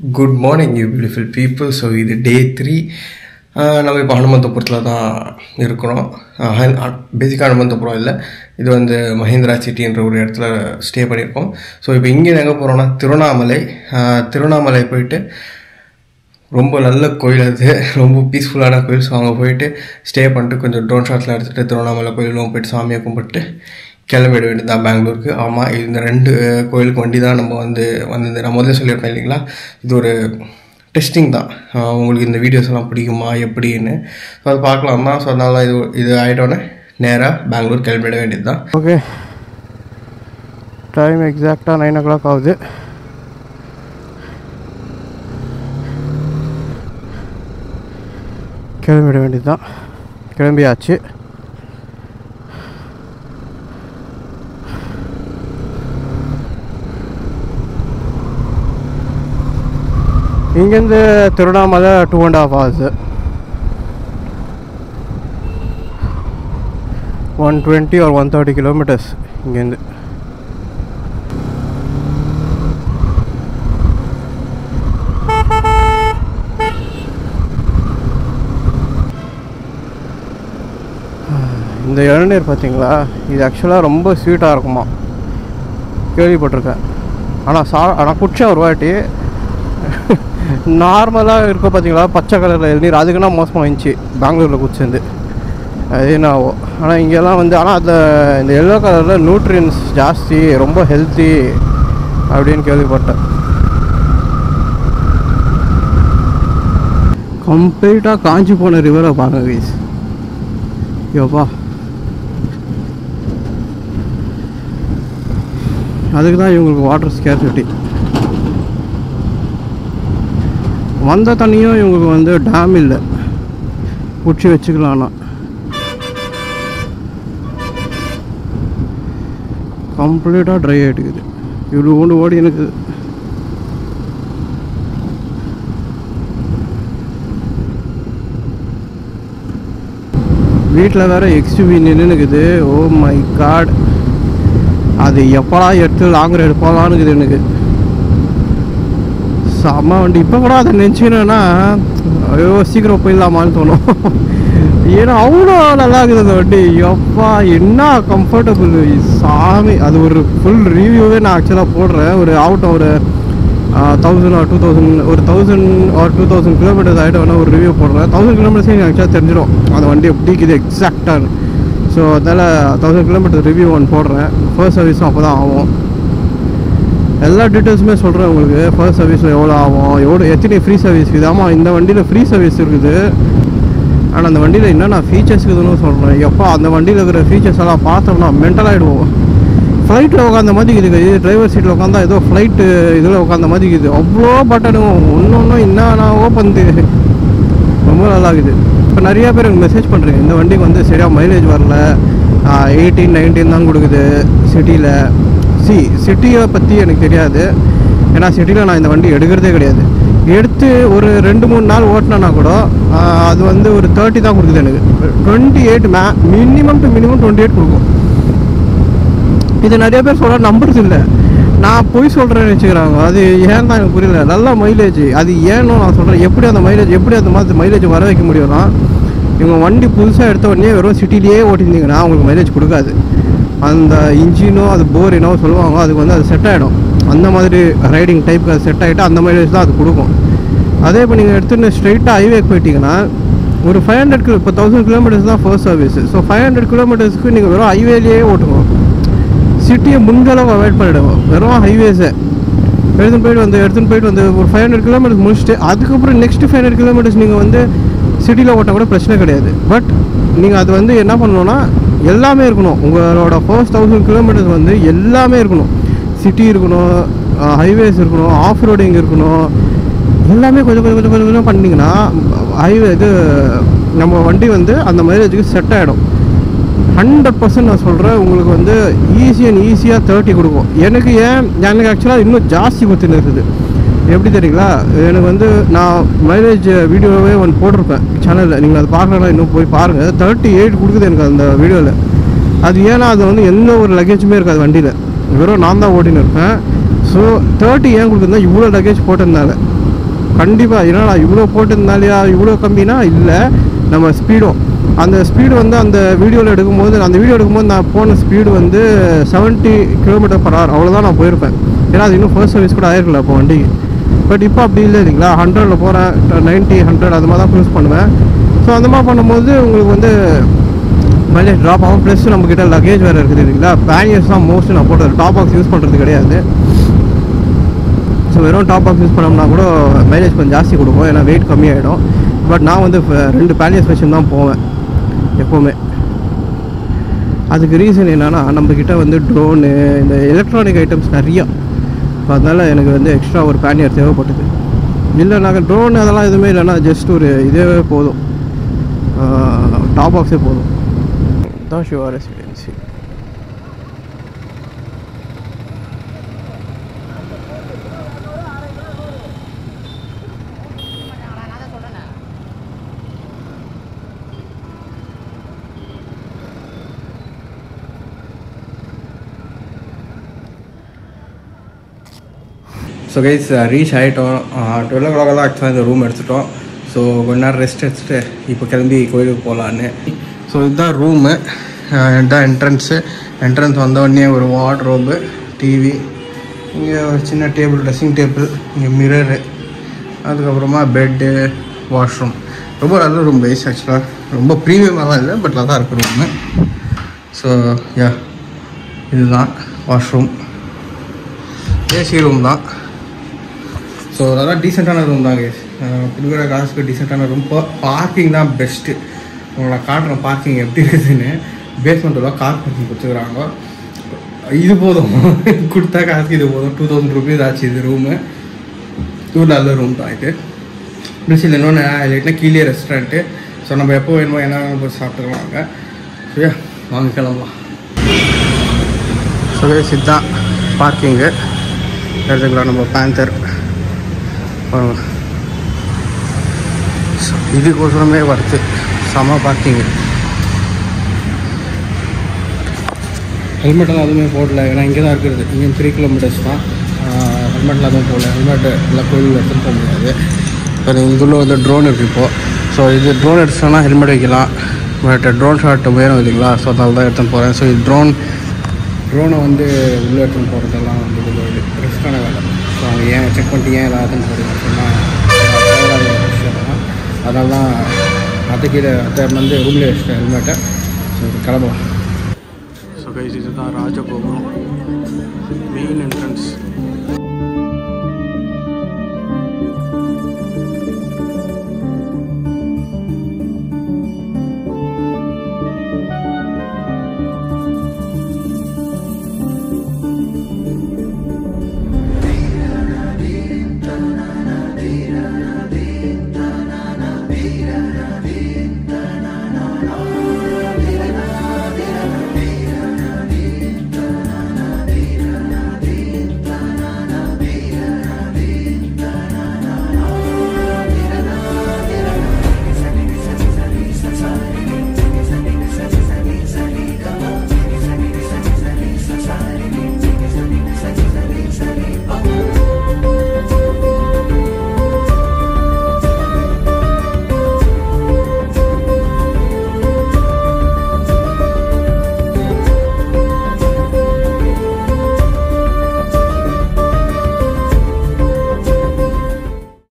Good morning, you beautiful people. So, இது டே 3. நம்ம இப்போ ஹனுமந்தபுரத்தில் தான் இருக்கிறோம். பேசிக்காக ஹனுமந்தபுரம் இல்லை, இது வந்து மஹேந்திரா சிட்டின்ற ஒரு இடத்துல ஸ்டே பண்ணியிருக்கோம். ஸோ இப்போ இங்கே எங்கே போகிறோன்னா திருவண்ணாமலை போயிட்டு ரொம்ப நல்ல கோயில், அது ரொம்ப பீஸ்ஃபுல்லான கோயில். ஸோ அங்கே போயிட்டு ஸ்டே பண்ணிட்டு கொஞ்சம் ட்ரோன் ஷாட்ஸ்லாம் எடுத்துகிட்டு திருவண்ணாமலை கோயிலும் போயிட்டு சாமியை கும்பிட்டு கிளம்பிட வேண்டியது தான் பெங்களூருக்கு. ஆமாம், இந்த 2 கோயிலுக்கு வண்டி தான் நம்ம வந்து நான் முதல்ல சொல்லியிருப்பேன் இல்லைங்களா, இது ஒரு டெஸ்டிங் தான். உங்களுக்கு இந்த வீடியோஸ் எல்லாம் பிடிக்குமா எப்படின்னு ஸோ அது பார்க்கலாம் தான். ஸோ அதனால இது ஆகிட்டோன்னே நேராக பெங்களூர் கிளம்பிட வேண்டியது தான். ஓகே, டைம் எக்ஸாக்டாக 9 o'clock ஆகுது. கிளம்பிட வேண்டியது தான். கிளம்பியாச்சு. இங்கேருந்து திருவண்ணாமலை 2.5 hours, 120 or 130 kilometers இங்கேருந்து. இந்த இளநீர் பார்த்தீங்களா, இது ஆக்சுவலாக ரொம்ப ஸ்வீட்டாக இருக்குமா, கேள்விப்பட்டிருக்கேன். ஆனால் குடிச்சேன் ஒரு வாட்டி. நார்மலாக இருக்க பார்த்தீங்களா பச்சை கலரில் இளநீர், அதுக்குன்னா மோசமாக இருந்துச்சு பெங்களூரில் குடிச்சிருந்து. அது என்ன ஆகும். ஆனால் இங்கெல்லாம் வந்து இந்த எல்லோ கலரில் நியூட்ரியன்ஸ் ஜாஸ்தி, ரொம்ப ஹெல்த்தி அப்படின்னு கேள்விப்பட்டேன். கம்ப்ளீட்டாக காஞ்சி போன ரிவரை பாருங்க கைஸ். யோப்பா, அதுக்கு தான் இவங்களுக்கு வாட்டர் ஸ்கேர்சிட்டி. வந்த தண்ணியும் இவங்களுக்கு வந்து டேம் இல்லை, பிடிச்சி வச்சுக்கலாம்னா. கம்ப்ளீட்டாக ட்ரை ஆகிட்டுக்குது. இவ்வளோ கொண்டு ஓடி எனக்கு வீட்டில் வேறு எக்ஸ்யூவி நின்றுக்குது. ஓ மை காட், அது எப்படா எடுத்து லாங் ரைடு போகலான்னு இருக்குது எனக்கு. செம்ம வண்டி. இப்போ கூட அதை நினச்சிங்கன்னா ஐயோ சீக்கிரம் போயிடலாமான்னு தோணும். ஏன்னா அவ்வளோ நல்லா இருக்குது அந்த வண்டி. எப்பா என்ன கம்ஃபர்டபுள் சாமி. அது ஒரு ஃபுல் ரிவ்யூவே நான் ஆக்சுவலாக போடுறேன். ஒரு ஆகட்டும் ஒரு 1000 or 2000 ஒரு 1000 or 2000 kilometers ஆகிட்டு வேணால் ஒரு ரிவ்யூ போடுறேன். 1000 kilometers எனக்கு ஆக்சுவலாக தெரிஞ்சிடும் அந்த வண்டி எப்படி இருக்குது எக்ஸாக்டாக. ஸோ அதனால் 1000 kilometers ரிவ்யூ ஒன்று போடுறேன். ஃபர்ஸ்ட் சர்வீஸும் அப்போ தான் ஆகும். எல்லா டீட்டெயில்ஸுமே சொல்கிறேன் உங்களுக்கு. ஃபர்ஸ்ட் சர்வீஸில் எவ்வளோ ஆகும், எத்தனை ஃப்ரீ சர்வீஸ் இருக்குது. ஆமாம், இந்த வண்டியில் ஃப்ரீ சர்வீஸ் இருக்குது. ஆனால் அந்த வண்டியில் என்னென்ன ஃபீச்சர்ஸ் இருக்குதுன்னு சொல்கிறேன். எப்போ அந்த வண்டியில் இருக்கிற ஃபீச்சர்ஸ் எல்லாம் பார்த்தோம்னா மென்டல் ஆகிடுவோம். ஃப்ளைட்டில் உட்காந்த மாதிரி இருக்குது. டிரைவர் சீட்டில் உட்காந்தா ஏதோ ஃப்ளைட்டு இதில் உட்காந்த மாதிரி இருக்குது. அவ்வளோ பட்டனும் ஒன்றும் என்னவோ வந்து ரொம்ப நல்லா இருக்குது. இப்போ நிறையா பேர் எனக்கு மெசேஜ் பண்ணுறீங்க, இந்த வண்டிக்கு வந்து சரியாக மைலேஜ் வரல, 18-19 தான் கொடுக்குது சிட்டியில். சிட்டியை பற்றி எனக்கு தெரியாது, ஏன்னா சிட்டியில் நான் இந்த வண்டி எடுக்கிறதே கிடையாது. எடுத்து ஒரு 2-3 நாள் ஓட்டினா கூட அது வந்து ஒரு 30 தான் கொடுக்குது எனக்கு. 28 மினிமம் டு மினிமம் 28 கொடுக்கும். இது நிறைய பேர் சொல்ல நம்புறது இல்லை. நான் போய் சொல்கிறேன்னு வச்சுக்கிறாங்க. அது ஏன் தான் எனக்கு புரியல. நல்ல மைலேஜ் அது ஏன்னு நான் சொல்கிறேன். எப்படி அந்த மாதிரி மைலேஜ் வர வைக்க முடியும்னா, இவங்க வண்டி புதுசாக எடுத்த உடனே வெறும் சிட்டிலேயே ஓட்டியிருந்தீங்கன்னா அவங்களுக்கு மைலேஜ் கொடுக்காது. அந்த இன்ஜினோ அது போர் என்னவோ சொல்லுவாங்க, அதுக்கு வந்து அது செட் ஆகிடும். அந்த மாதிரி ரைடிங் டைப்புக்கு அது செட் ஆகிட்டு அந்த மைலேஜ் தான் அது கொடுக்கும். அதே இப்போ நீங்கள் எடுத்துகிட்டு ஸ்ட்ரைட்டாக ஹைவேக்கு போயிட்டீங்கன்னா ஒரு 500 இப்போ 1000 kilometers தான் ஃபர்ஸ்ட் சர்வீஸ். ஸோ 500 kilometersக்கு நீங்கள் வெறும் ஹைவேலேயே ஓட்டுவோம். சிட்டியை முன்களவு அவாய்ட் பண்ணிவிடுவோம். வெறும் ஹைவேஸை எடுத்துன்னு போயிட்டு வந்து ஒரு 500 kilometers முடிச்சுட்டு அதுக்கப்புறம் நெக்ஸ்ட்டு 500 kilometers நீங்கள் வந்து சிட்டியில் ஓட்டால் கூட பிரச்சனை கிடையாது. பட் நீங்கள் அது வந்து என்ன பண்ணணுன்னா எல்லாமே இருக்கணும். உங்களோட ஃபர்ஸ்ட் 1000 kilometers வந்து எல்லாமே இருக்கணும். சிட்டி இருக்கணும், ஹைவேஸ் இருக்கணும், ஆஃப் ரோடிங் இருக்கணும். எல்லாமே கொஞ்சம் பண்ணிங்கன்னா நம்ம வண்டி வந்து அந்த மைலேஜுக்கு செட் ஆகிடும். 100% நான் சொல்கிறேன். உங்களுக்கு வந்து ஈஸியாக 30 கொடுக்கும். எனக்கு ஆக்சுவலாக இன்னும் ஜாஸ்தி கொடுத்துன்னு இருக்குது. எப்படி தெரியுங்களா, எனக்கு வந்து நான் மைலேஜ் வீடியோவே ஒன்று போட்டிருப்பேன் சேனலில். நீங்கள் அதை பார்க்கலன்னா இன்னும் போய் பாருங்கள். 38 கொடுக்குது எனக்கு அந்த வீடியோவில். அது ஏன்னா அது வந்து எந்த ஒரு லக்கேஜுமே இருக்காது வண்டியில், வெறும் நான் தான் ஓட்டின்னு இருப்பேன். ஸோ 30 ஏன் கொடுக்குறதுனா இவ்வளோ லக்கேஜ் போட்டிருந்தாங்க. கண்டிப்பாக என்னடா இவ்வளோ போட்டிருந்தாலையா இவ்வளோ கம்மினா இல்லை, நம்ம ஸ்பீடும் அந்த ஸ்பீடு வந்து அந்த வீடியோவில் எடுக்கும்போது நான் போன ஸ்பீடு வந்து 70 km/h அவ்வளோதான் நான் போயிருப்பேன். ஏன்னா அது இன்னும் ஃபர்ஸ்ட் சர்வீஸ் கூட ஆயிருக்கல அப்போ வண்டிக்கு. பட் இப்போ அப்படி இல்லை இல்லைங்களா, 100ல் போகிறேன், 90, 100 அது மாதிரி தான் க்ரூஸ் பண்ணுவேன். ஸோ அந்த மாதிரி பண்ணும்போது உங்களுக்கு வந்து மைலேஜ் ட்ராப் ஆகும். ப்ளஸ் நம்மக்கிட்ட லக்கேஜ் வேறு இருக்குது இல்லைங்களா. பேனியர்ஸ் தான் மோஸ்ட்லி நான் போட்டது, டாப் பாக்ஸ் யூஸ் பண்ணுறது கிடையாது. ஸோ வெறும் டாப் பாக்ஸ் யூஸ் பண்ணோம்னா கூட மைலேஜ் கொஞ்சம் ஜாஸ்தி கொடுக்கும், ஏன்னா வெயிட் கம்மியாகிடும். பட் நான் வந்து 2 பேனியர்ஸ் வச்சு தான் போவேன் எப்போவுமே. அதுக்கு ரீசன் என்னென்னா நம்மக்கிட்ட வந்து ட்ரோனு இந்த எலக்ட்ரானிக் ஐட்டம்ஸ் நிறையா, ஸோ அதனால் எனக்கு வந்து எக்ஸ்ட்ரா ஒரு பேனியர் தேவைப்பட்டது. இல்லை நாங்கள் ட்ரோன் அதெல்லாம் எதுவுமே இல்லைன்னா ஜஸ்ட் ஒரு இதே போதும், டாப் பாக்ஸே போதும். தான் Siva residency. So guys reach ஆகிட்டோம். 12 o'clock ஆக்சுவலாக இந்த ரூம் எடுத்துட்டோம். ஸோ கொஞ்ச நேரம் ரெஸ்ட் எடுத்துகிட்டு இப்போ கிளம்பி கோயிலுக்கு போகலான்னு. ஸோ இதுதான் ரூமு, இதுதான் என்ட்ரன்ஸ் வந்தோடனே ஒரு வார்ட்ரோபு, டிவி, இங்கே ஒரு சின்ன டேபிள், ட்ரெஸ்ஸிங் டேபிள், இங்கே மிரரு, அதுக்கப்புறமா பெட்டு, வாஷ்ரூம். ரொம்ப நல்ல ரூம் கைஸ், ஆக்சுவலாக ரொம்ப ப்ரீமியமாக இல்லை, பட் நல்லா இருக்குது ரூமு. ஸோ யா இதுதான் வாஷ்ரூம், ஏசி ரூம் தான். ஸோ அதெல்லாம் டீசெண்டான ரூம் தான் கைஸ், கொடுக்குற காசுக்கு டீசெண்டான ரூம். பார்க்கிங் தான் பெஸ்ட்டு. உங்களை காட்டுறேன் பார்க்கிங் எப்படி இருக்குதுன்னு. பேஸ்மெண்ட்டில் கார் பார்க்கிங் கொடுத்துக்கிறாங்க, இது போதும் கொடுத்தா காசுக்கு இது போதும். 2000 rupees ஆச்சு இது ரூமு. இது நல்ல ரூம் தான் இது. ப்ளஸ் இல்லை இன்னொன்று இல்லைன்னா கீழே ரெஸ்டாரண்ட்டு. ஸோ நம்ம எப்போ வேணுமோ என்ன போய் சாப்பிட்டுக்கலாங்க. சரியா வாங்க கிளம்பலாம். ஸோ கைஸ் இதுதான் பார்க்கிங்கு, எடுத்துக்கலாம் நம்ம பேந்தர். இதுக்கோசரமே வருது செம பார்க்கிங்கு. ஹெல்மெட்டெல்லாம் அதுவுமே போடல, ஏன்னா இங்கே தான் இருக்கிறது, இங்கே 3 kilometers தான். ஹெல்மெட்டில் அதுவும் போடல, ஹெல்மெட்டு எல்லாம் கோயில் எடுத்துன்னு போக முடியாது. இப்போ இதுள்ள வந்து ட்ரோன் இருக்குது இப்போது. ஸோ இது ட்ரோன் எடுத்துட்டோன்னா ஹெல்மெட் வைக்கலாம், பட் ட்ரோன் ஷாட் வேணும் இல்லைங்களா. ஸோ அதனால தான் எடுத்துன்னு போகிறேன். ஸோ இது ட்ரோனை வந்து உள்ளே எடுத்துன்னு போகிறதெல்லாம் வந்து கொஞ்சம் ரிஸ்க்கான வேலை. ஸோ அவங்க ஏன் செக் பண்ணிட்டு ஏன் ஏதாவதுன்னு போடுங்க சொன்னால் விஷயம் தான். அதனால தான் அதுக்கு அதை வந்து ரூம்லேயே வச்சுட்டேன் ஹெல்மெட்டை. ஸோ கிளம்பலாம். ஸோ கைஸ் இதுதான் ராஜகோபுரம், மெயின் என்ட்ரன்ஸ்.